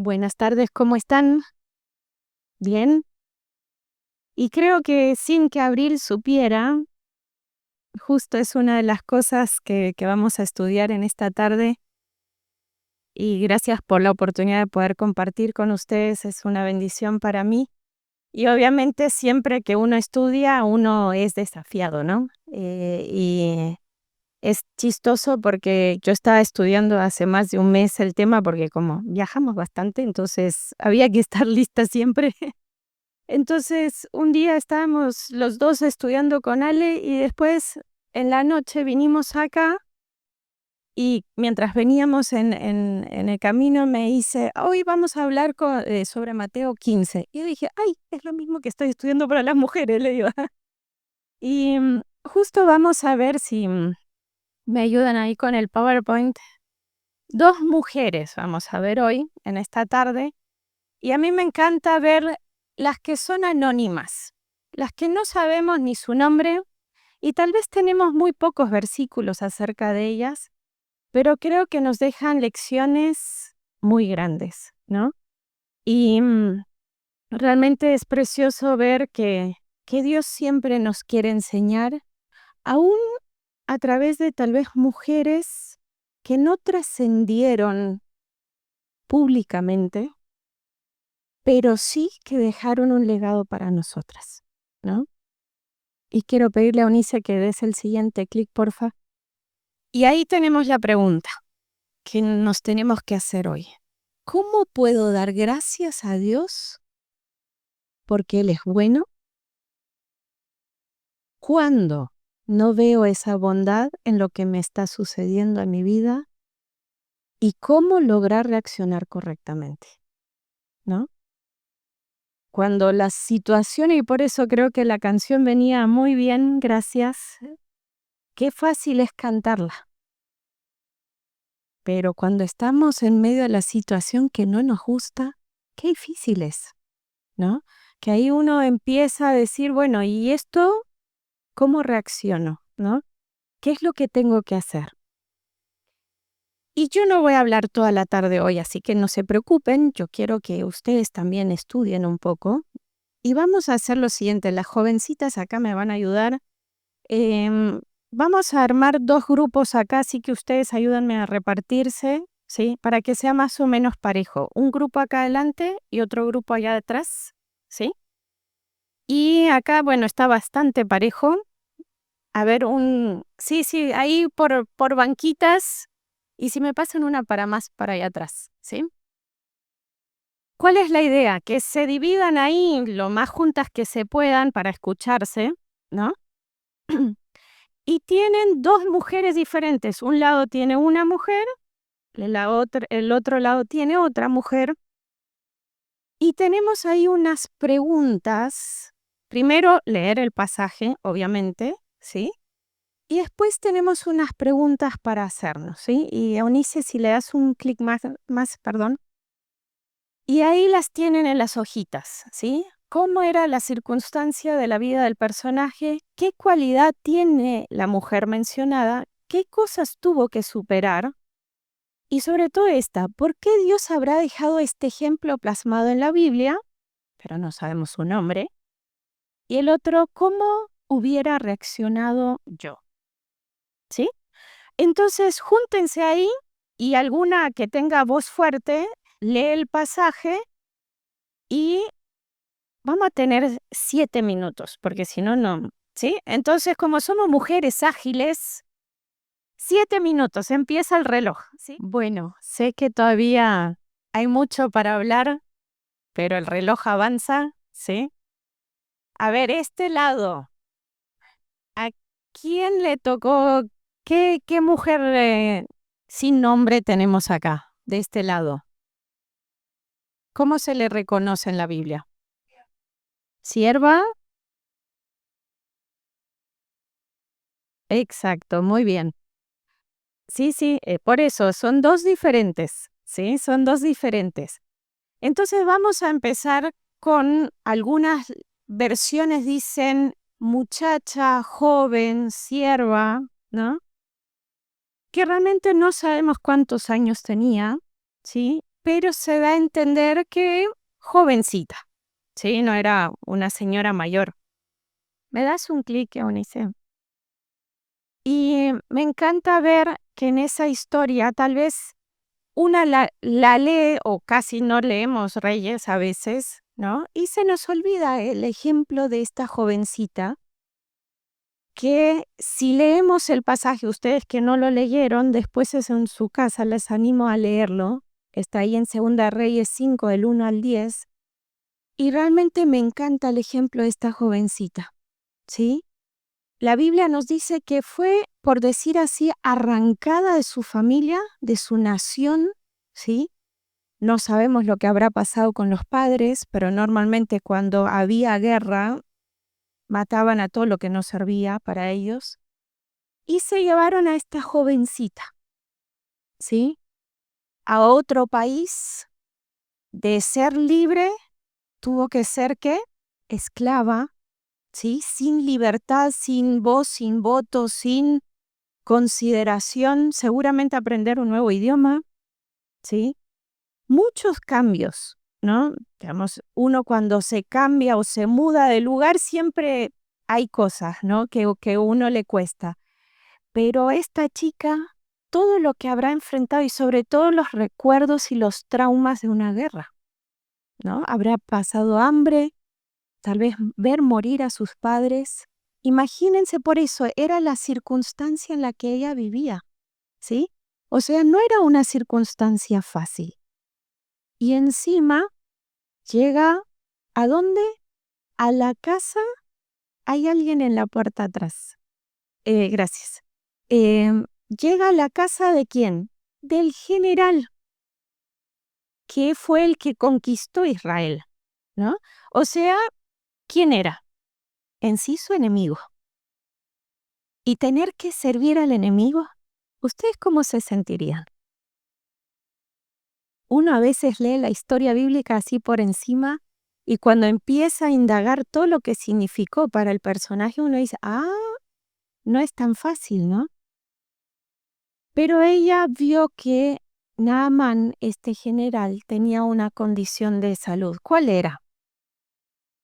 Buenas tardes, ¿cómo están? ¿Bien? Y creo que sin que Abril supiera, justo es una de las cosas que vamos a estudiar en esta tarde. Y gracias por la oportunidad de poder compartir con ustedes, es una bendición para mí. Y obviamente siempre que uno estudia, uno es desafiado, ¿no? Y es chistoso porque yo estaba estudiando hace más de un mes el tema porque como viajamos bastante, entonces había que estar lista siempre. Entonces, un día estábamos los 2 estudiando con Ale y después en la noche vinimos acá y mientras veníamos en el camino me dice: "Hoy vamos a hablar sobre Mateo 15". Y yo dije: "Ay, es lo mismo que estoy estudiando para las mujeres", le digo. Y, justo vamos a ver si, me ayudan ahí con el PowerPoint. 2 mujeres vamos a ver hoy, en esta tarde. Y a mí me encanta ver las que son anónimas, las que no sabemos ni su nombre y tal vez tenemos muy pocos versículos acerca de ellas, pero creo que nos dejan lecciones muy grandes, ¿no? Y realmente es precioso ver que Dios siempre nos quiere enseñar, aún a través de tal vez mujeres que no trascendieron públicamente, pero sí que dejaron un legado para nosotras, ¿no? Y quiero pedirle a Eunice que des el siguiente clic, porfa. Y ahí tenemos la pregunta que nos tenemos que hacer hoy. ¿Cómo puedo dar gracias a Dios porque Él es bueno cuando no veo esa bondad en lo que me está sucediendo en mi vida? ¿Y cómo lograr reaccionar correctamente? ¿No? Cuando la situación, y por eso creo que la canción venía muy bien, gracias. Qué fácil es cantarla, pero cuando estamos en medio de la situación que no nos gusta, qué difícil es, ¿no? Que ahí uno empieza a decir, bueno, ¿y esto cómo reacciono, no? ¿Qué es lo que tengo que hacer? Y yo no voy a hablar toda la tarde hoy, así que no se preocupen, yo quiero que ustedes también estudien un poco y vamos a hacer lo siguiente, las jovencitas acá me van a ayudar. Em, Vamos a armar 2 grupos acá, así que ustedes ayúdenme a repartirse, ¿sí? Para que sea más o menos parejo. Un grupo acá adelante y otro grupo allá detrás, ¿sí? Y acá, bueno, está bastante parejo. A ver, sí, ahí por banquitas. Y si me pasan una para más para allá atrás, ¿sí? ¿Cuál es la idea? Que se dividan ahí lo más juntas que se puedan para escucharse, ¿no? Y tienen 2 mujeres diferentes. Un lado tiene una mujer, el otro lado tiene otra mujer. Y tenemos ahí unas preguntas. Primero, leer el pasaje, obviamente, ¿sí? Y después tenemos unas preguntas para hacernos, ¿sí? Y Eunice, si le das un clic más, perdón. Y ahí las tienen en las hojitas, ¿sí? ¿Cómo era la circunstancia de la vida del personaje? ¿Qué cualidad tiene la mujer mencionada? ¿Qué cosas tuvo que superar? Y sobre todo esta, ¿por qué Dios habrá dejado este ejemplo plasmado en la Biblia? Pero no sabemos su nombre. Y el otro, ¿cómo hubiera reaccionado yo? ¿Sí? Entonces, júntense ahí y alguna que tenga voz fuerte, lee el pasaje y vamos a tener 7 minutos, porque si no, no, ¿sí? Entonces, como somos mujeres ágiles, 7 minutos, empieza el reloj, ¿sí? Bueno, sé que todavía hay mucho para hablar, pero el reloj avanza, ¿sí? A ver, este lado, ¿a quién le tocó? ¿Qué mujer sin nombre tenemos acá, de este lado? ¿Cómo se le reconoce en la Biblia? ¿Sierva? Exacto, muy bien. Sí, por eso, son 2 diferentes, ¿sí? Son 2 diferentes. Entonces vamos a empezar con algunas versiones, dicen muchacha, joven, sierva, ¿no? Que realmente no sabemos cuántos años tenía, ¿sí? pero se da a entender que jovencita, ¿sí? No era una señora mayor. ¿Me das un clic, Eunice? Y me encanta ver que en esa historia tal vez una la lee o casi no leemos Reyes a veces, ¿no? Y se nos olvida el ejemplo de esta jovencita que si leemos el pasaje, ustedes que no lo leyeron, después es en su casa, les animo a leerlo. Está ahí en Segunda Reyes 5, del 1 al 10. Y realmente me encanta el ejemplo de esta jovencita, ¿sí? La Biblia nos dice que fue, por decir así, arrancada de su familia, de su nación, ¿sí? No sabemos lo que habrá pasado con los padres, pero normalmente cuando había guerra, mataban a todo lo que no servía para ellos. Y se llevaron a esta jovencita, ¿sí? A otro país. De ser libre, tuvo que ser, ¿qué? Esclava, ¿sí? Sin libertad, sin voz, sin voto, sin consideración, seguramente aprender un nuevo idioma, ¿sí? Muchos cambios, ¿no? Digamos, uno cuando se cambia o se muda de lugar siempre hay cosas, ¿no? Que uno le cuesta. Pero esta chica, todo lo que habrá enfrentado y sobre todo los recuerdos y los traumas de una guerra, ¿no? Habrá pasado hambre, tal vez ver morir a sus padres. Imagínense, por eso era la circunstancia en la que ella vivía, ¿sí? O sea, no era una circunstancia fácil. Y encima llega, ¿a dónde? A la casa, hay alguien en la puerta atrás. Gracias. Llega a la casa de quién? Del general, que fue el que conquistó Israel, ¿no? O sea, ¿quién era? En sí su enemigo. Y tener que servir al enemigo, ¿ustedes cómo se sentirían? Uno a veces lee la historia bíblica así por encima y cuando empieza a indagar todo lo que significó para el personaje, uno dice, no es tan fácil, ¿no? Pero ella vio que Naamán, este general, tenía una condición de salud. ¿Cuál era?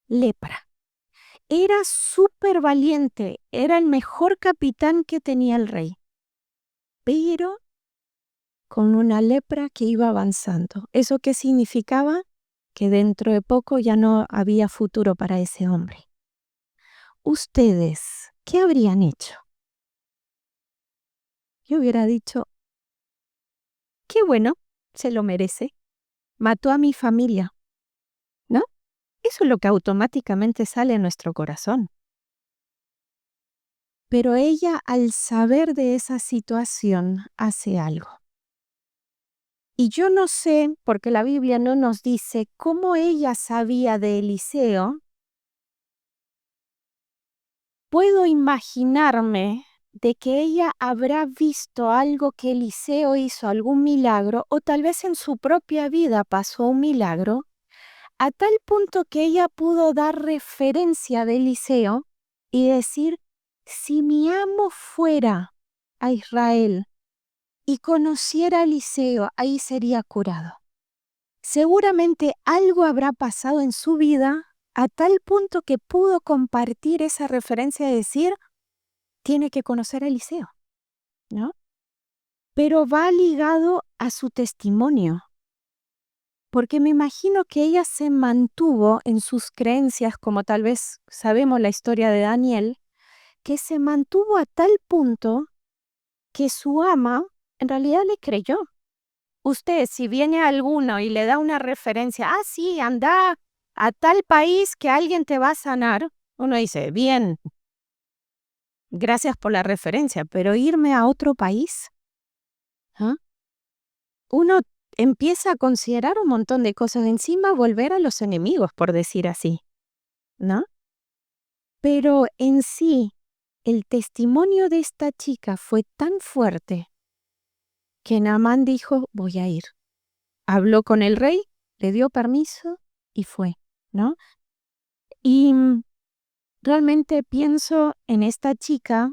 Lepra. Era súper valiente, era el mejor capitán que tenía el rey, pero con una lepra que iba avanzando. ¿Eso qué significaba? Que dentro de poco ya no había futuro para ese hombre. ¿Ustedes qué habrían hecho? Yo hubiera dicho, qué bueno, se lo merece. Mató a mi familia, ¿no? Eso es lo que automáticamente sale en nuestro corazón. Pero ella, al saber de esa situación, hace algo. Y yo no sé, porque la Biblia no nos dice cómo ella sabía de Eliseo. Puedo imaginarme de que ella habrá visto algo que Eliseo hizo, algún milagro, o tal vez en su propia vida pasó un milagro, a tal punto que ella pudo dar referencia de Eliseo y decir, si mi amo fuera a Israel y conociera a Eliseo, ahí sería curado. Seguramente algo habrá pasado en su vida a tal punto que pudo compartir esa referencia y decir, tiene que conocer a Eliseo, ¿no? Pero va ligado a su testimonio, porque me imagino que ella se mantuvo en sus creencias, como tal vez sabemos la historia de Daniel, que se mantuvo a tal punto que su ama en realidad le creyó. Usted, si viene alguno y le da una referencia, sí, anda a tal país que alguien te va a sanar, uno dice, bien, gracias por la referencia, pero irme a otro país, ¿ah? Uno empieza a considerar un montón de cosas, encima volver a los enemigos, por decir así, ¿no? Pero en sí, el testimonio de esta chica fue tan fuerte que Naamán dijo, voy a ir. Habló con el rey, le dio permiso y fue, ¿no? Y realmente pienso en esta chica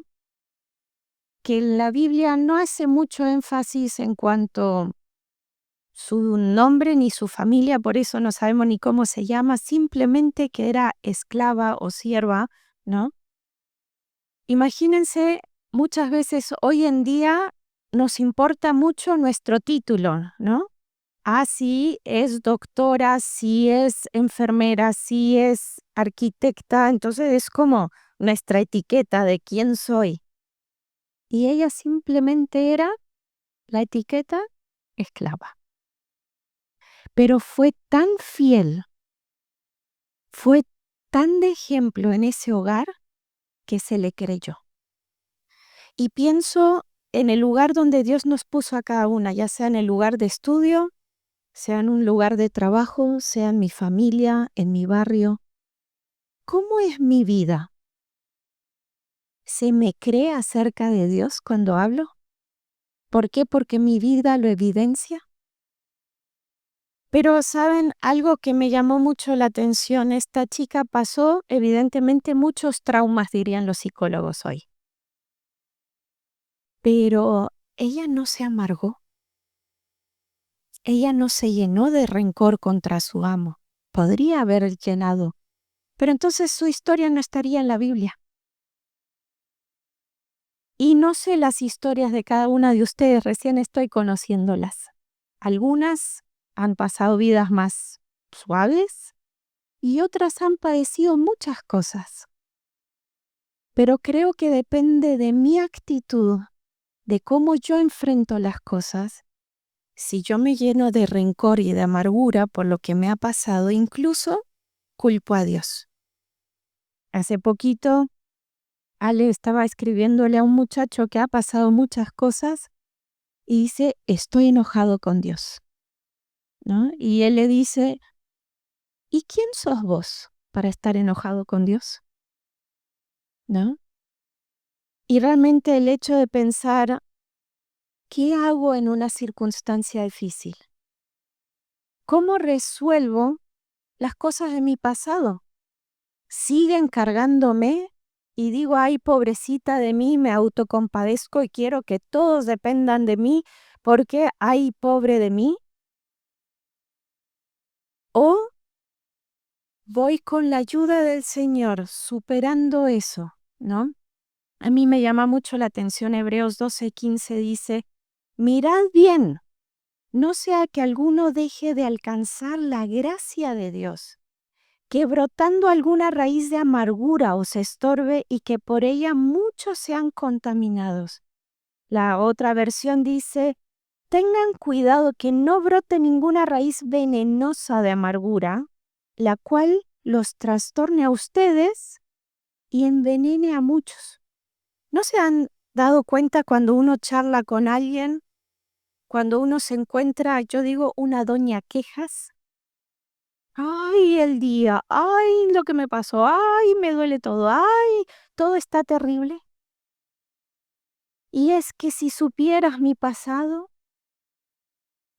que la Biblia no hace mucho énfasis en cuanto su nombre ni su familia, por eso no sabemos ni cómo se llama, simplemente que era esclava o sierva, ¿no? Imagínense, muchas veces hoy en día nos importa mucho nuestro título, ¿no? Ah, sí, es doctora, sí es enfermera, sí es arquitecta, entonces es como nuestra etiqueta de quién soy. Y ella simplemente era la etiqueta esclava. Pero fue tan fiel, fue tan de ejemplo en ese hogar que se le creyó. Y pienso en el lugar donde Dios nos puso a cada una, ya sea en el lugar de estudio, sea en un lugar de trabajo, sea en mi familia, en mi barrio. ¿Cómo es mi vida? ¿Se me cree acerca de Dios cuando hablo? ¿Por qué? Porque mi vida lo evidencia. Pero, ¿saben algo que me llamó mucho la atención? Esta chica pasó, evidentemente, muchos traumas, dirían los psicólogos hoy. Pero ella no se amargó. Ella no se llenó de rencor contra su amo. Podría haber llenado, pero entonces su historia no estaría en la Biblia. Y no sé las historias de cada una de ustedes, recién estoy conociéndolas. Algunas han pasado vidas más suaves y otras han padecido muchas cosas. Pero creo que depende de mi actitud, de cómo yo enfrento las cosas. Si yo me lleno de rencor y de amargura por lo que me ha pasado, incluso culpo a Dios. Hace poquito, Ale estaba escribiéndole a un muchacho que ha pasado muchas cosas y dice, estoy enojado con Dios, ¿no? Y él le dice, ¿y quién sos vos para estar enojado con Dios? ¿No? Y realmente el hecho de pensar, ¿qué hago en una circunstancia difícil? ¿Cómo resuelvo las cosas de mi pasado? ¿Siguen cargándome? Y digo, ay, pobrecita de mí, me autocompadezco y quiero que todos dependan de mí porque, ay, pobre de mí. ¿O voy con la ayuda del Señor superando eso, ¿no? A mí me llama mucho la atención Hebreos 12:15 dice, mirad bien, no sea que alguno deje de alcanzar la gracia de Dios, que brotando alguna raíz de amargura os estorbe y que por ella muchos sean contaminados. La otra versión dice, tengan cuidado que no brote ninguna raíz venenosa de amargura, la cual los trastorne a ustedes y envenene a muchos. ¿No se han dado cuenta cuando uno charla con alguien, cuando uno se encuentra, yo digo, una doña quejas? Ay, el día, ay, lo que me pasó, ay, me duele todo, ay, todo está terrible. Y es que si supieras mi pasado,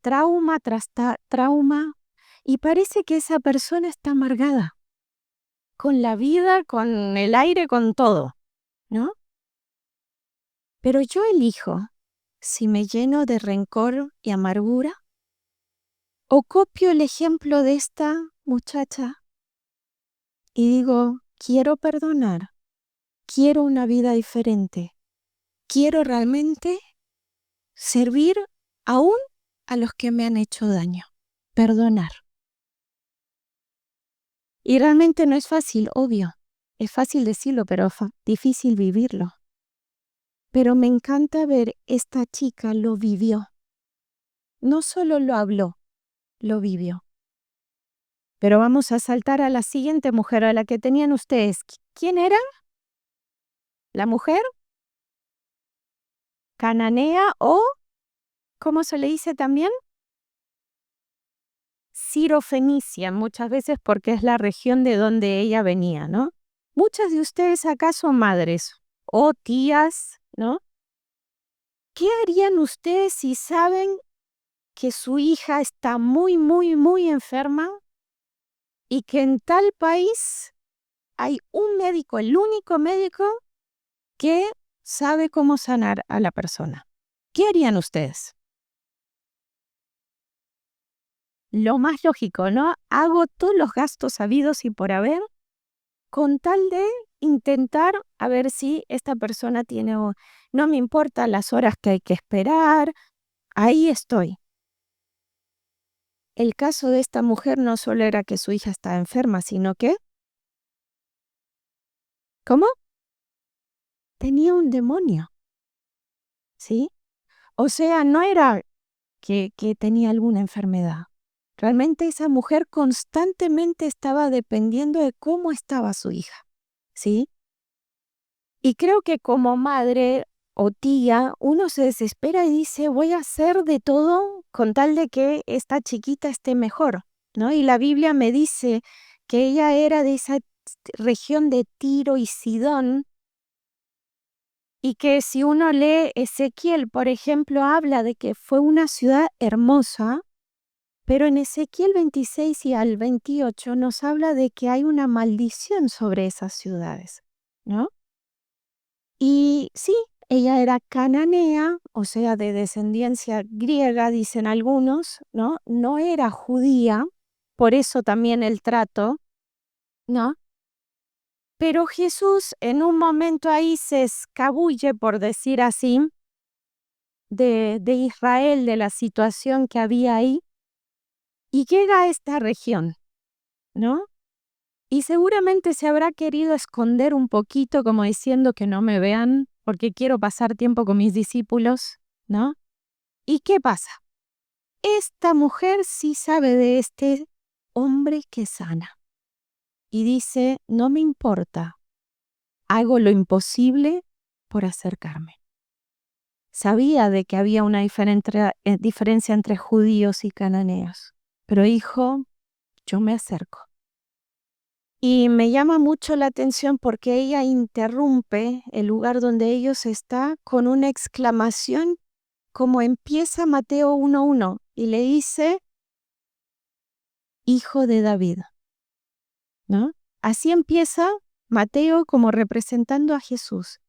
trauma tras trauma, y parece que esa persona está amargada, con la vida, con el aire, con todo, ¿no? Pero yo elijo si me lleno de rencor y amargura o copio el ejemplo de esta muchacha y digo, quiero perdonar, quiero una vida diferente, quiero realmente servir aún a los que me han hecho daño, perdonar. Y realmente no es fácil, obvio. Es fácil decirlo, pero difícil vivirlo. Pero me encanta ver esta chica lo vivió. No solo lo habló, lo vivió. Pero vamos a saltar a la siguiente mujer a la que tenían ustedes. ¿Quién era? ¿La mujer? Cananea o, ¿cómo se le dice también? Sirofenicia, muchas veces porque es la región de donde ella venía, ¿no? Muchas de ustedes acá son madres o tías, ¿no? ¿Qué harían ustedes si saben que su hija está muy, muy, muy enferma y que en tal país hay un médico, el único médico que sabe cómo sanar a la persona? ¿Qué harían ustedes? lo más lógico, ¿no? Hago todos los gastos habidos y por haber con tal de intentar a ver si esta persona tiene, no me importa las horas que hay que esperar, ahí estoy. El caso de esta mujer no solo era que su hija estaba enferma, sino que, ¿cómo? Tenía un demonio, ¿sí? O sea, no era que tenía alguna enfermedad. Realmente esa mujer constantemente estaba dependiendo de cómo estaba su hija, ¿sí? Y creo que como madre o tía, uno se desespera y dice, voy a hacer de todo con tal de que esta chiquita esté mejor, ¿no? Y la Biblia me dice que ella era de esa región de Tiro y Sidón, y que si uno lee Ezequiel, por ejemplo, habla de que fue una ciudad hermosa, pero en Ezequiel 26 y al 28 nos habla de que hay una maldición sobre esas ciudades, ¿no? Y sí, ella era cananea, o sea, de descendencia griega, dicen algunos, ¿no? No era judía, por eso también el trato, ¿no? Pero Jesús en un momento ahí se escabulle, por decir así, de Israel, de la situación que había ahí, y llega a esta región, ¿no? Y seguramente se habrá querido esconder un poquito, como diciendo que no me vean, porque quiero pasar tiempo con mis discípulos, ¿no? ¿Y qué pasa? Esta mujer sí sabe de este hombre que sana. Y dice, no me importa, hago lo imposible por acercarme. Sabía de que había una diferencia entre judíos y cananeos, pero dijo, yo me acerco. Y me llama mucho la atención porque ella interrumpe el lugar donde ellos están con una exclamación como empieza Mateo 1:1 y le dice, Hijo de David, ¿no? Así empieza Mateo como representando a Jesús.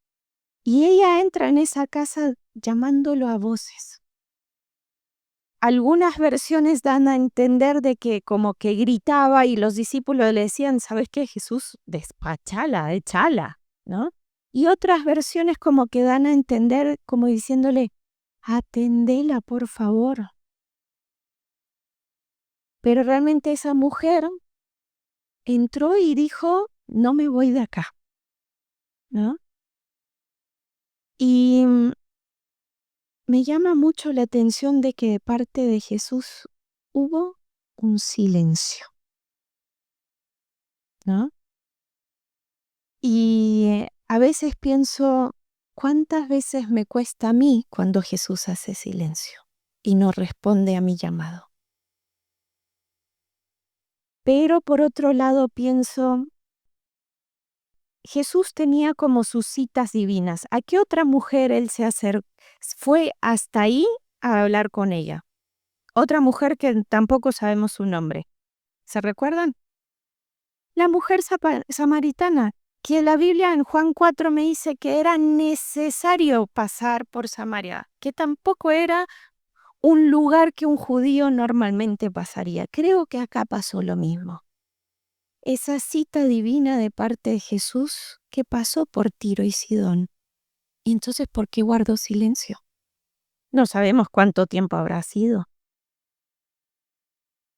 Y ella entra en esa casa llamándolo a voces. Algunas versiones dan a entender de que como que gritaba y los discípulos le decían, ¿sabes qué, Jesús? Despachala, échala, ¿no? Y otras versiones como que dan a entender como diciéndole, atendela, por favor. Pero realmente esa mujer entró y dijo, no me voy de acá, ¿no? Y me llama mucho la atención de que de parte de Jesús hubo un silencio, ¿no? Y a veces pienso, ¿cuántas veces me cuesta a mí cuando Jesús hace silencio y no responde a mi llamado? Pero por otro lado pienso, Jesús tenía como sus citas divinas. ¿A qué otra mujer él se acercó? Fue hasta ahí a hablar con ella. Otra mujer que tampoco sabemos su nombre. ¿Se recuerdan? La mujer samaritana, que la Biblia en Juan 4 me dice que era necesario pasar por Samaria, que tampoco era un lugar que un judío normalmente pasaría. Creo que acá pasó lo mismo. Esa cita divina de parte de Jesús que pasó por Tiro y Sidón. ¿Y entonces por qué guardó silencio? No sabemos cuánto tiempo habrá sido.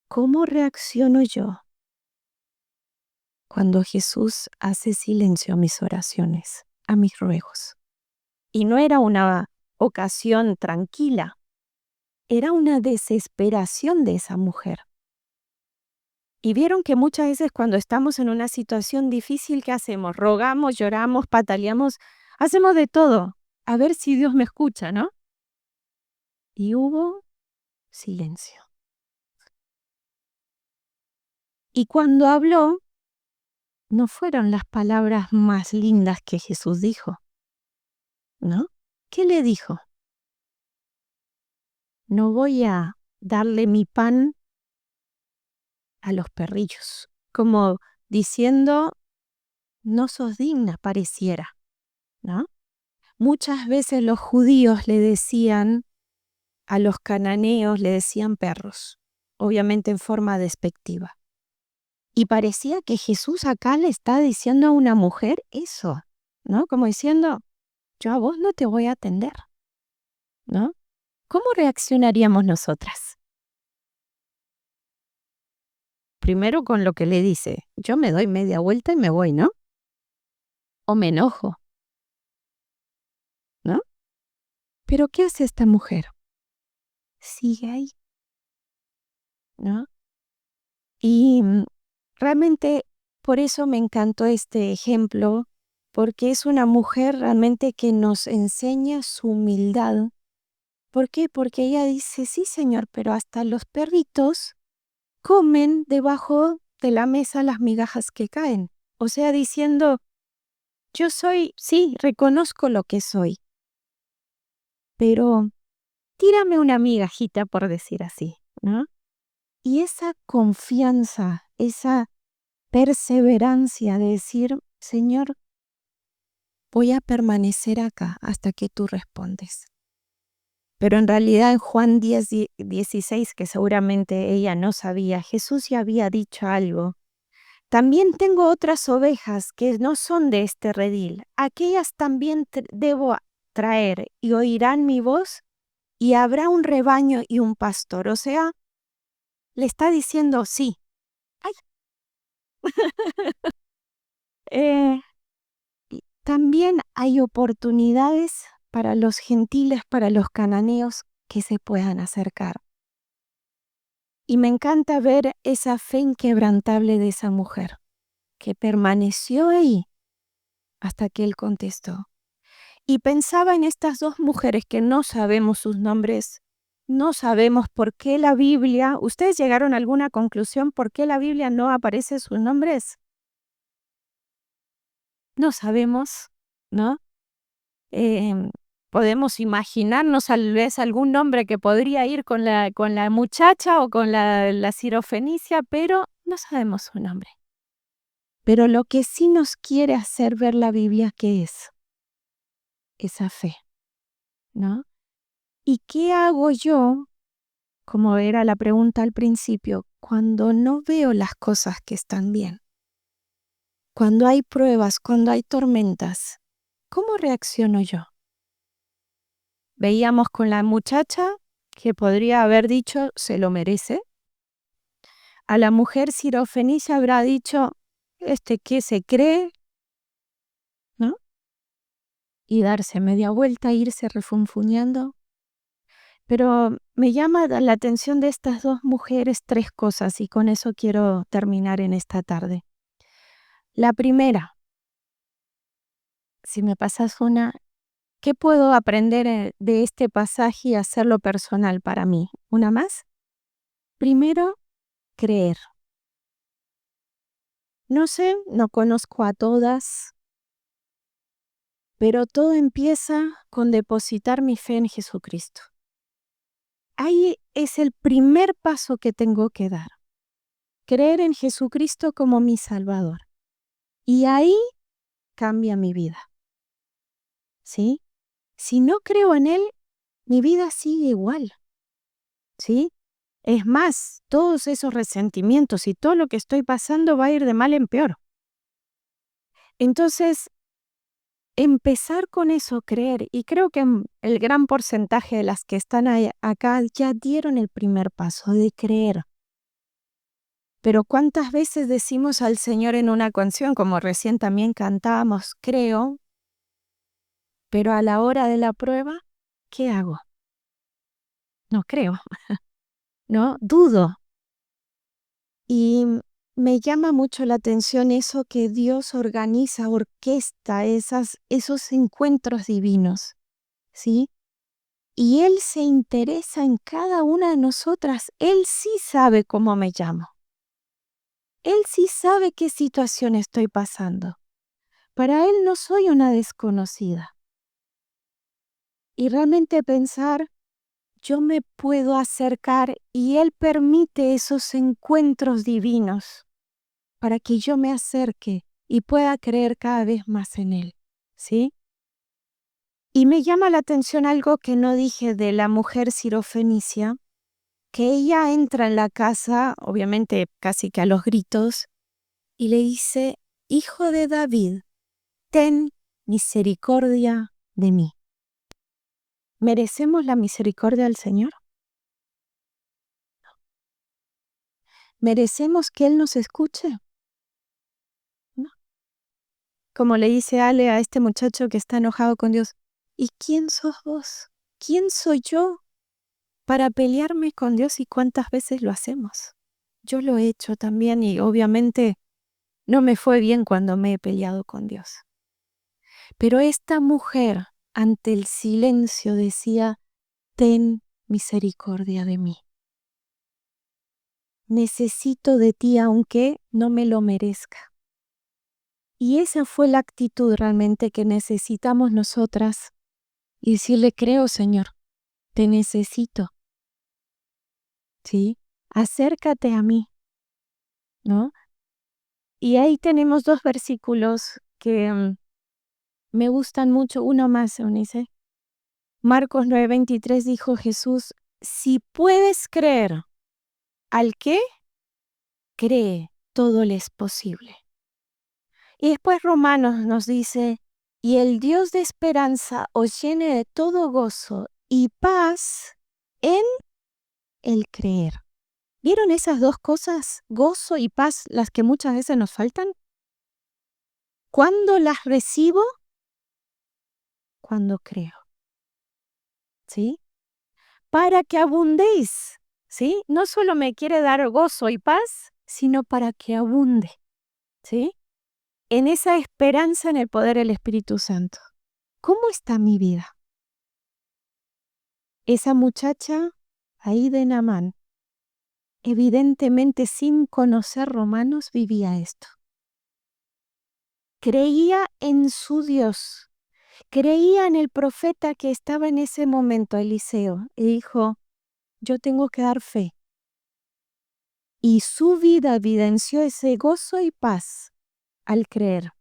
¿Cómo reacciono yo cuando Jesús hace silencio a mis oraciones, a mis ruegos? Y no era una ocasión tranquila, era una desesperación de esa mujer. Y vieron que muchas veces cuando estamos en una situación difícil, ¿qué hacemos? Rogamos, lloramos, pataleamos, hacemos de todo, a ver si Dios me escucha, ¿no? Y hubo silencio. Y cuando habló, no fueron las palabras más lindas que Jesús dijo, ¿no? ¿Qué le dijo? No voy a darle mi pan a los perrillos, como diciendo, no sos digna, pareciera, ¿no? Muchas veces los judíos le decían a los cananeos, le decían perros. obviamente en forma despectiva. Y parecía que Jesús acá le está diciendo a una mujer eso, ¿no? Como diciendo, yo a vos no te voy a atender, ¿no? ¿Cómo reaccionaríamos nosotras? Primero con lo que le dice, yo me doy media vuelta y me voy, ¿no? O me enojo, ¿no? Pero ¿qué hace esta mujer? Sigue ahí, ¿no? Y realmente por eso me encantó este ejemplo, porque es una mujer realmente que nos enseña su humildad. ¿Por qué? Porque ella dice, sí, Señor, pero hasta los perritos comen debajo de la mesa las migajas que caen. O sea, diciendo, yo soy, sí, reconozco lo que soy, pero tírame una migajita, por decir así, ¿no? Y esa confianza, esa perseverancia de decir, Señor, voy a permanecer acá hasta que tú respondes. Pero en realidad en Juan 10:16, que seguramente ella no sabía, Jesús ya había dicho algo. También tengo otras ovejas que no son de este redil. Aquellas también debo traer y oirán mi voz y habrá un rebaño y un pastor. O sea, le está diciendo sí. Ay. Eh, También hay oportunidades para los gentiles, para los cananeos que se puedan acercar. Y me encanta ver esa fe inquebrantable de esa mujer, que permaneció ahí hasta que él contestó. Y pensaba en estas dos mujeres que no sabemos sus nombres, no sabemos por qué la Biblia, ¿ustedes llegaron a alguna conclusión por qué la Biblia no aparece sus nombres? No sabemos, ¿no? Podemos imaginarnos tal vez algún nombre que podría ir con la muchacha o con la sirofenicia, pero no sabemos su nombre. Pero lo que sí nos quiere hacer ver la Biblia, ¿qué es? Esa fe, ¿no? ¿Y qué hago yo, como era la pregunta al principio, cuando no veo las cosas que están bien? Cuando hay pruebas, cuando hay tormentas, ¿cómo reacciono yo? Veíamos con la muchacha que podría haber dicho, se lo merece. A la mujer sirofenicia habrá dicho, ¿qué se cree? ¿No? Y darse media vuelta, irse refunfuñando. Pero me llama la atención de estas dos mujeres 3 cosas y con eso quiero terminar en esta tarde. La primera, si me pasas una, ¿qué puedo aprender de este pasaje y hacerlo personal para mí? ¿Una más? Primero, creer. No sé, no conozco a todas, pero todo empieza con depositar mi fe en Jesucristo. Ahí es el primer paso que tengo que dar. Creer en Jesucristo como mi Salvador. Y ahí cambia mi vida. ¿Sí? Si no creo en Él, mi vida sigue igual. ¿Sí? Es más, todos esos resentimientos y todo lo que estoy pasando va a ir de mal en peor. Entonces, empezar con eso, creer, y creo que el gran porcentaje de las que están acá ya dieron el primer paso de creer. Pero ¿cuántas veces decimos al Señor en una canción, como recién también cantábamos, creo, pero a la hora de la prueba, ¿qué hago? No creo, ¿no? Dudo. Y me llama mucho la atención eso que Dios organiza, orquesta esos encuentros divinos, ¿sí? Y Él se interesa en cada una de nosotras. Él sí sabe cómo me llamo. Él sí sabe qué situación estoy pasando. Para Él no soy una desconocida. Y realmente pensar, yo me puedo acercar y Él permite esos encuentros divinos para que yo me acerque y pueda creer cada vez más en Él, ¿sí? Y me llama la atención algo que no dije de la mujer sirofenicia, que ella entra en la casa, obviamente casi que a los gritos, y le dice, Hijo de David, ten misericordia de mí. ¿Merecemos la misericordia del Señor? ¿Merecemos que Él nos escuche? No. Como le dice Ale a este muchacho que está enojado con Dios, ¿y quién sos vos? ¿Quién soy yo para pelearme con Dios y cuántas veces lo hacemos? Yo lo he hecho también y obviamente no me fue bien cuando me he peleado con Dios. Pero esta mujer, ante el silencio, decía, ten misericordia de mí. Necesito de ti aunque no me lo merezca. Y esa fue la actitud realmente que necesitamos nosotras. Y decirle, creo, Señor, te necesito. ¿Sí? Acércate a mí, ¿no? Y ahí tenemos 2 versículos que me gustan mucho. Uno más, Eunice. Marcos 9:23 dijo Jesús, si puedes creer, ¿al qué? Cree, todo le es posible. Y después Romanos nos dice, y el Dios de esperanza os llene de todo gozo y paz en el creer. ¿Vieron esas 2 cosas, gozo y paz, las que muchas veces nos faltan? ¿Cuándo las recibo? Cuando creo. ¿Sí? Para que abundéis. ¿Sí? No solo me quiere dar gozo y paz, sino para que abunde. ¿Sí? En esa esperanza en el poder del Espíritu Santo. ¿Cómo está mi vida? Esa muchacha ahí de Naamán, evidentemente sin conocer romanos, vivía esto. Creía en su Dios, creía en el profeta que estaba en ese momento, Eliseo, y dijo, yo tengo que dar fe. Y su vida evidenció ese gozo y paz al creer.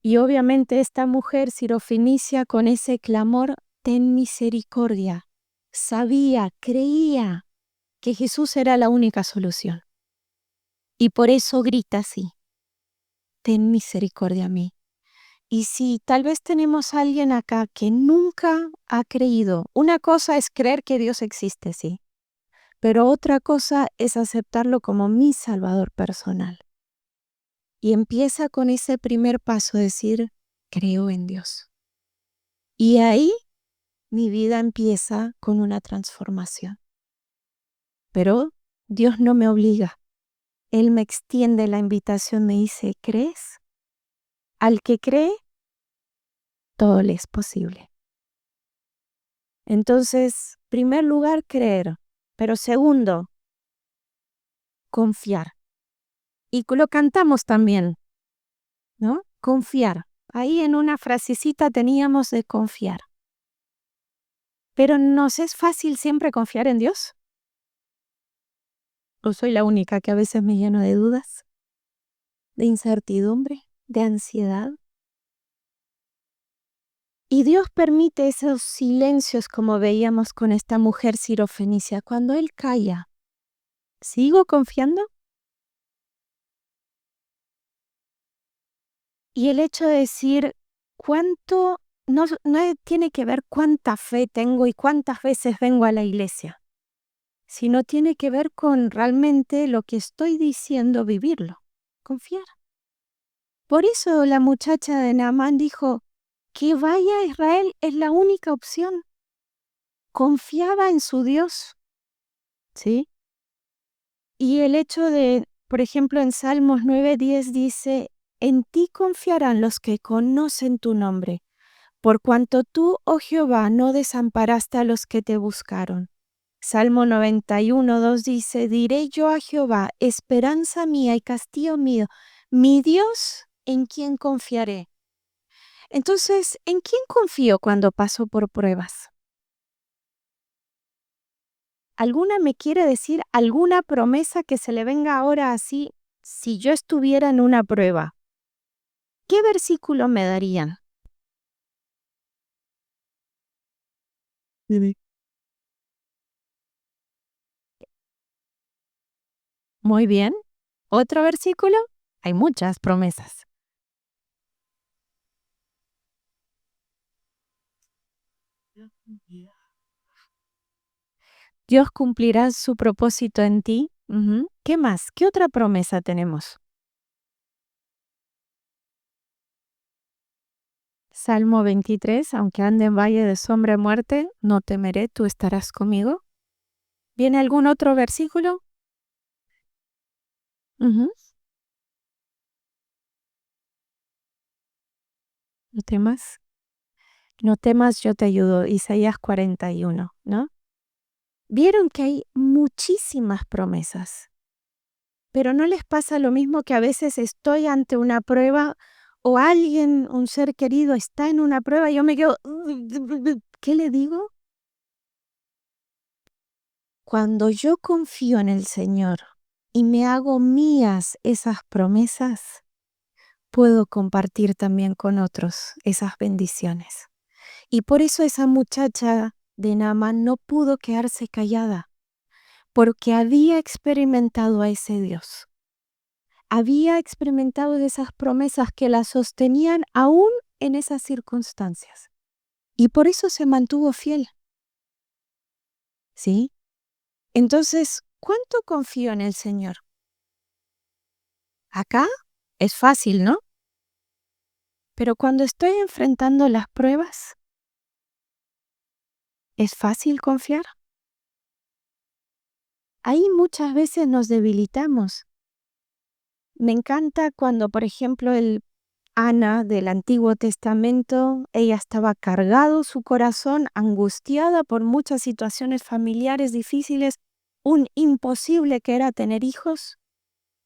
Y obviamente esta mujer sirofenicia con ese clamor, ten misericordia, sabía, creía que Jesús era la única solución. Y por eso grita así, ten misericordia a mí. Y si tal vez tenemos a alguien acá que nunca ha creído, una cosa es creer que Dios existe, sí, pero otra cosa es aceptarlo como mi Salvador personal. Y empieza con ese primer paso, decir, creo en Dios. Y ahí mi vida empieza con una transformación. Pero Dios no me obliga. Él me extiende la invitación, me dice, ¿crees? Al que cree, todo le es posible. Entonces, primer lugar, creer. Pero segundo, confiar. Y lo cantamos también, ¿no? Confiar. Ahí en una frasecita teníamos de confiar. Pero ¿nos es fácil siempre confiar en Dios? ¿O soy la única que a veces me lleno de dudas, de incertidumbre, de ansiedad? Y Dios permite esos silencios como veíamos con esta mujer sirofenicia. Cuando Él calla, ¿sigo confiando? Y el hecho de decir cuánto, no tiene que ver cuánta fe tengo y cuántas veces vengo a la iglesia, sino tiene que ver con realmente lo que estoy diciendo, vivirlo, confiar. Por eso la muchacha de Naamán dijo, que vaya a Israel es la única opción. Confiaba en su Dios, ¿sí? Y el hecho de, por ejemplo, en Salmos 9:10 dice, en ti confiarán los que conocen tu nombre, por cuanto tú, oh Jehová, no desamparaste a los que te buscaron. Salmo 91:2 dice, diré yo a Jehová, esperanza mía y castillo mío, mi Dios, ¿en quién confiaré? Entonces, ¿en quién confío cuando paso por pruebas? ¿Alguna me quiere decir alguna promesa que se le venga ahora así? Si yo estuviera en una prueba, ¿qué versículo me darían? Muy bien. ¿Otro versículo? Hay muchas promesas. Dios cumplirá su propósito en ti. Ujú. ¿Qué más? ¿Qué otra promesa tenemos? Salmo 23, aunque ande en valle de sombra de muerte, no temeré, tú estarás conmigo. ¿Viene algún otro versículo? Ujú. No temas, no temas, yo te ayudo. Isaías 41, ¿no? Vieron que hay muchísimas promesas, pero ¿no les pasa lo mismo que a veces estoy ante una prueba o alguien, un ser querido, está en una prueba y yo me quedo, ¿qué le digo? Cuando yo confío en el Señor y me hago mías esas promesas, puedo compartir también con otros esas bendiciones. Y por eso esa muchacha de Naamán no pudo quedarse callada, porque había experimentado a ese Dios. Había experimentado de esas promesas que la sostenían aún en esas circunstancias. Y por eso se mantuvo fiel. ¿Sí? Entonces, ¿cuánto confío en el Señor? Acá es fácil, ¿no? Pero cuando estoy enfrentando las pruebas, ¿es fácil confiar? Ahí muchas veces nos debilitamos. Me encanta cuando, por ejemplo, Ana del Antiguo Testamento, ella estaba cargado su corazón, angustiada por muchas situaciones familiares difíciles, un imposible que era tener hijos,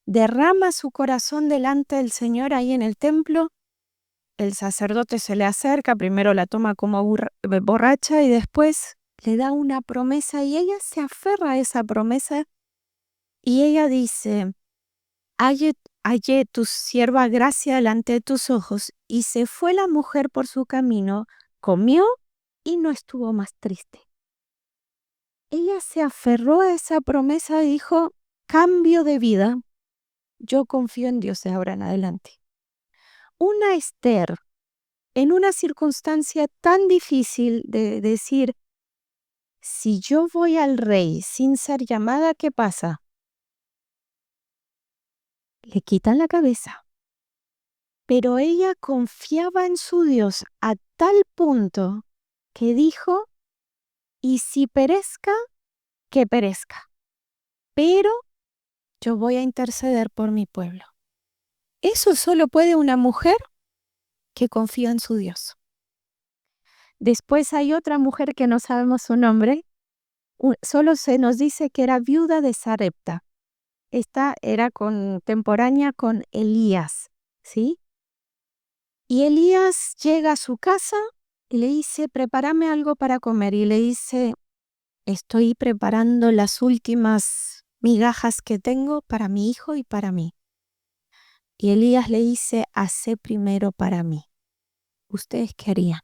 derrama su corazón delante del Señor ahí en el templo. El sacerdote se le acerca, primero la toma como borracha y después le da una promesa y ella se aferra a esa promesa y ella dice, hallé tu sierva gracia delante de tus ojos, y se fue la mujer por su camino, comió y no estuvo más triste. Ella se aferró a esa promesa y dijo, cambio de vida, yo confío en Dios de ahora en adelante. Una Esther, en una circunstancia tan difícil de decir, si yo voy al rey sin ser llamada, ¿qué pasa? Le quitan la cabeza. Pero ella confiaba en su Dios a tal punto que dijo, y si perezca, que perezca, pero yo voy a interceder por mi pueblo. Eso solo puede una mujer que confía en su Dios. Después hay otra mujer que no sabemos su nombre, solo se nos dice que era viuda de Sarepta. Esta era contemporánea con Elías, ¿sí? Y Elías llega a su casa y le dice, prepárame algo para comer. Y le dice, estoy preparando las últimas migajas que tengo para mi hijo y para mí. Y Elías le dice, hacé primero para mí. ¿Ustedes qué harían?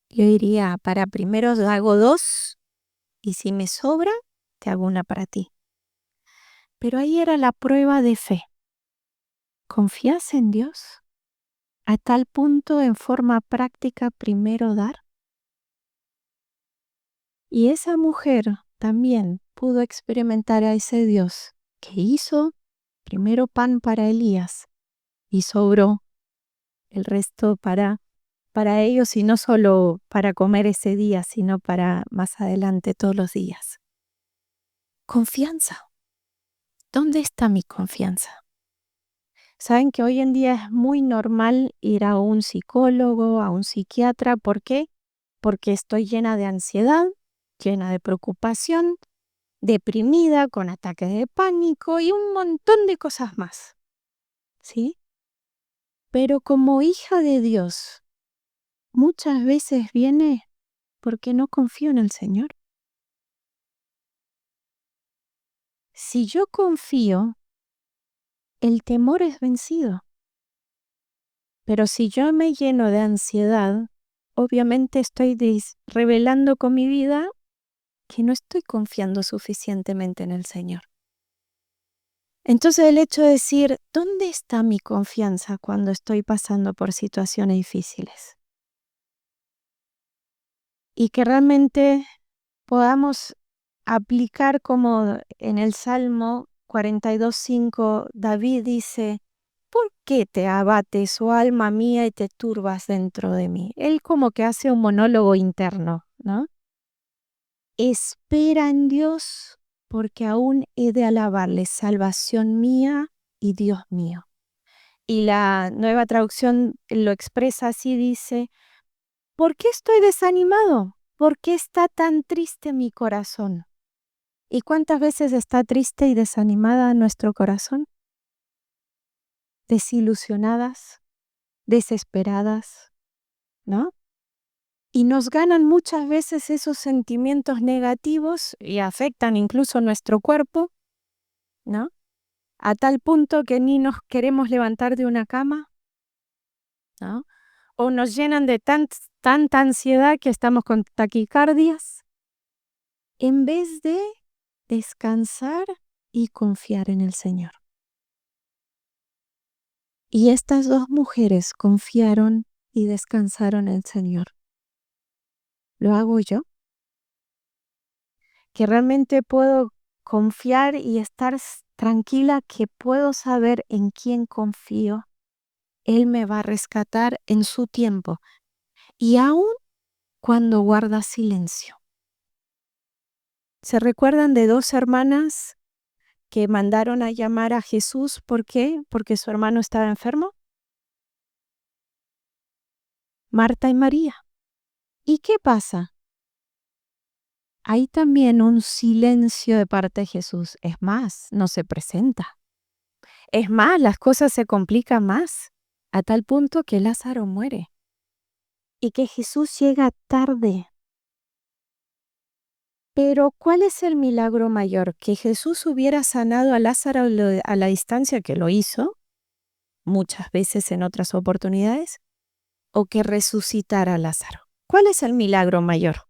Yo diría, para primero hago dos y si me sobra, te hago una para ti. Pero ahí era la prueba de fe. ¿Confías en Dios? A tal punto en forma práctica primero dar. Y esa mujer también pudo experimentar a ese Dios que hizo primero pan para Elías y sobró el resto para ellos y no solo para comer ese día, sino para más adelante todos los días. Confianza. ¿Dónde está mi confianza? Saben que hoy en día es muy normal ir a un psicólogo, a un psiquiatra. ¿Por qué? Porque estoy llena de ansiedad, llena de preocupación, deprimida, con ataques de pánico y un montón de cosas más. ¿Sí? Pero como hija de Dios, muchas veces viene porque no confío en el Señor. Si yo confío, el temor es vencido. Pero si yo me lleno de ansiedad, obviamente estoy revelando con mi vida que no estoy confiando suficientemente en el Señor. Entonces el hecho de decir, ¿dónde está mi confianza cuando estoy pasando por situaciones difíciles? Y que realmente podamos aplicar como en el Salmo 42:5, David dice, ¿por qué te abates, oh alma mía, y te turbas dentro de mí? Él como que hace un monólogo interno, ¿no? Espera en Dios, porque aún he de alabarle, salvación mía y Dios mío. Y la Nueva Traducción lo expresa así, dice, ¿por qué estoy desanimado? ¿Por qué está tan triste mi corazón? ¿Y cuántas veces está triste y desanimada nuestro corazón? Desilusionadas, desesperadas, ¿no? Y nos ganan muchas veces esos sentimientos negativos y afectan incluso nuestro cuerpo, ¿no? A tal punto que ni nos queremos levantar de una cama, ¿no? O nos llenan de tanta ansiedad que estamos con taquicardias, en vez de descansar y confiar en el Señor. Y estas dos mujeres confiaron y descansaron en el Señor. ¿Lo hago yo? Que realmente puedo confiar y estar tranquila, que puedo saber en quién confío. Él me va a rescatar en su tiempo y aún cuando guarda silencio. ¿Se recuerdan de dos hermanas que mandaron a llamar a Jesús? ¿Por qué? Porque su hermano estaba enfermo. Marta y María. ¿Y qué pasa? Hay también un silencio de parte de Jesús. Es más, no se presenta. Es más, las cosas se complican más, a tal punto que Lázaro muere. Y que Jesús llega tarde. Pero ¿cuál es el milagro mayor? ¿Que Jesús hubiera sanado a Lázaro a la distancia, que lo hizo muchas veces en otras oportunidades? ¿O que resucitara a Lázaro? ¿Cuál es el milagro mayor?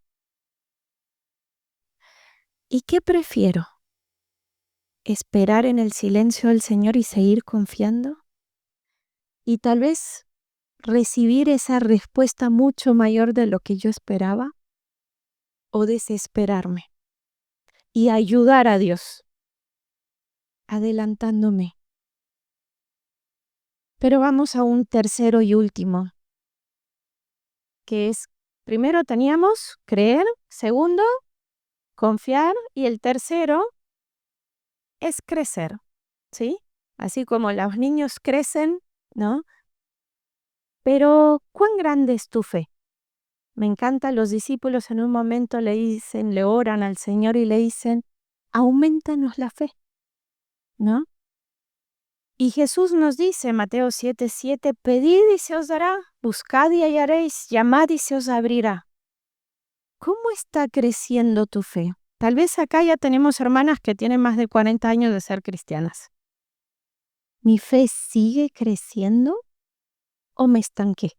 ¿Y qué prefiero? ¿Esperar en el silencio del Señor y seguir confiando? Y tal vez recibir esa respuesta mucho mayor de lo que yo esperaba, o desesperarme y ayudar a Dios, adelantándome. Pero vamos a un tercero y último, que es, primero teníamos creer, segundo, confiar, y el tercero es crecer, ¿sí? Así como los niños crecen, ¿no? Pero, ¿cuán grande es tu fe? Me encanta, los discípulos en un momento le oran al Señor y le dicen, aumentanos la fe, ¿no? Y Jesús nos dice, Mateo 7:7, pedid y se os dará, buscad y hallaréis, llamad y se os abrirá. ¿Cómo está creciendo tu fe? Tal vez acá ya tenemos hermanas que tienen más de 40 años de ser cristianas. ¿Mi fe sigue creciendo o me estanqué?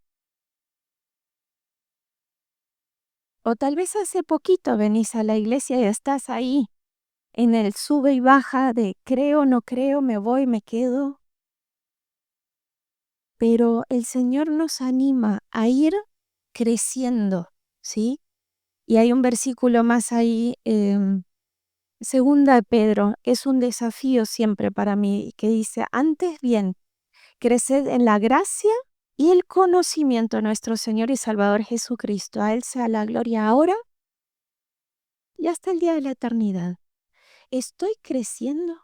O tal vez hace poquito venís a la iglesia y estás ahí, en el sube y baja de creo, no creo, me voy, me quedo. Pero el Señor nos anima a ir creciendo, ¿sí? Y hay un versículo más ahí, segunda de Pedro, es un desafío siempre para mí, que dice, antes bien, creced en la gracia y el conocimiento de nuestro Señor y Salvador Jesucristo. A Él sea la gloria ahora y hasta el día de la eternidad. Estoy creciendo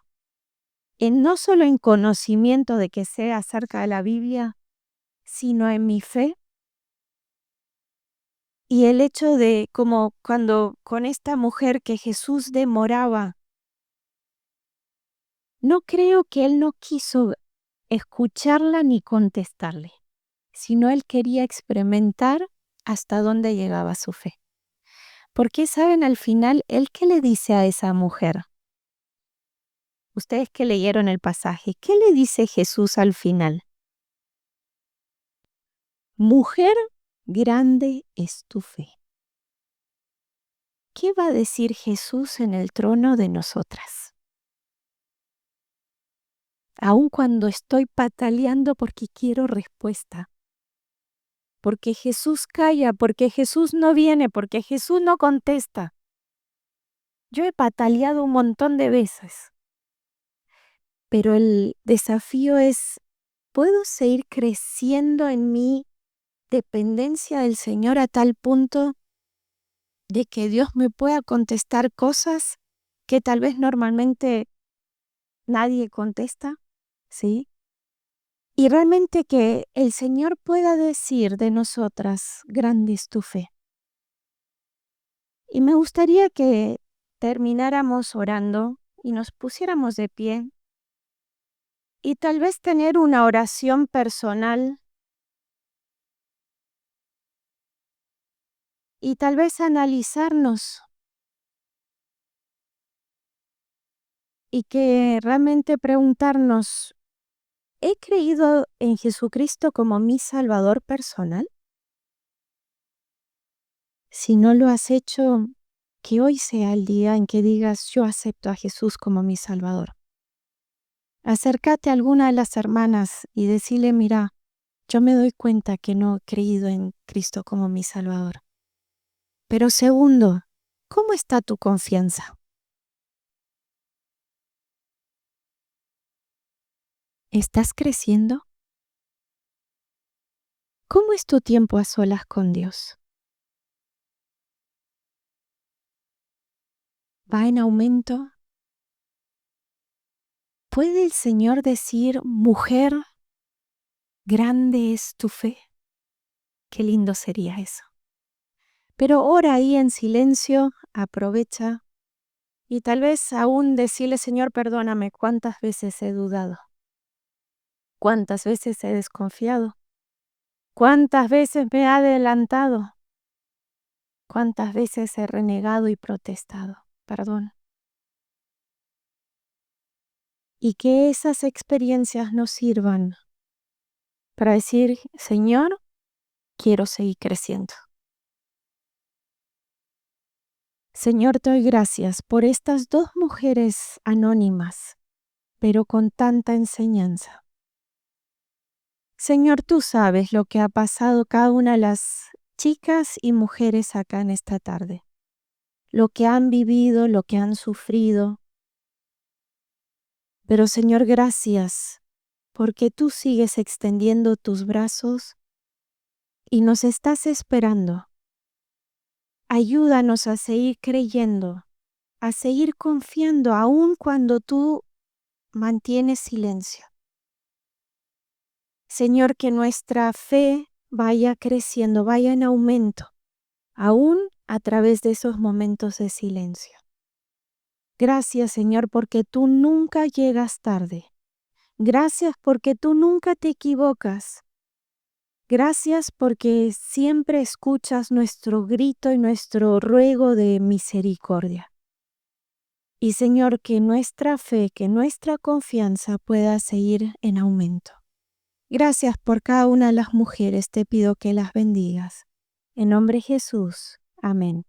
no solo en conocimiento de que sé acerca de la Biblia, sino en mi fe. Y el hecho de, como cuando con esta mujer que Jesús demoraba, no creo que Él no quiso escucharla ni contestarle, sino Él quería experimentar hasta dónde llegaba su fe. Porque, ¿saben al final Él qué le dice a esa mujer? Ustedes que leyeron el pasaje, ¿qué le dice Jesús al final? Mujer, grande es tu fe. ¿Qué va a decir Jesús en el trono de nosotras? aun cuando estoy pataleando porque quiero respuesta, porque Jesús calla, porque Jesús no viene, porque Jesús no contesta. Yo he pataleado un montón de veces, pero el desafío es, ¿puedo seguir creciendo en mi dependencia del Señor a tal punto de que Dios me pueda contestar cosas que tal vez normalmente nadie contesta? ¿Sí? Y realmente que el Señor pueda decir de nosotras, grande es tu fe. Y me gustaría que termináramos orando y nos pusiéramos de pie y tal vez tener una oración personal y tal vez analizarnos y que realmente preguntarnos, ¿he creído en Jesucristo como mi Salvador personal? Si no lo has hecho, que hoy sea el día en que digas, yo acepto a Jesús como mi Salvador. Acércate a alguna de las hermanas y decirle, mira, yo me doy cuenta que no he creído en Cristo como mi Salvador. Pero segundo, ¿cómo está tu confianza? ¿Estás creciendo? ¿Cómo es tu tiempo a solas con Dios? ¿Va en aumento? ¿Puede el Señor decir, mujer, grande es tu fe? Qué lindo sería eso. Pero ora ahí en silencio, aprovecha y tal vez aún decirle, Señor, perdóname, ¿cuántas veces he dudado? ¿Cuántas veces he desconfiado? ¿Cuántas veces me he adelantado? ¿Cuántas veces he renegado y protestado? Perdón. Y que esas experiencias nos sirvan para decir, Señor, quiero seguir creciendo. Señor, te doy gracias por estas dos mujeres anónimas, pero con tanta enseñanza. Señor, tú sabes lo que ha pasado cada una de las chicas y mujeres acá en esta tarde, lo que han vivido, lo que han sufrido. Pero Señor, gracias porque tú sigues extendiendo tus brazos y nos estás esperando. Ayúdanos a seguir creyendo, a seguir confiando aun cuando tú mantienes silencio. Señor, que nuestra fe vaya creciendo, vaya en aumento, aún a través de esos momentos de silencio. Gracias, Señor, porque tú nunca llegas tarde. Gracias porque tú nunca te equivocas. Gracias porque siempre escuchas nuestro grito y nuestro ruego de misericordia. Y Señor, que nuestra fe, que nuestra confianza pueda seguir en aumento. Gracias por cada una de las mujeres, te pido que las bendigas. En nombre de Jesús. Amén.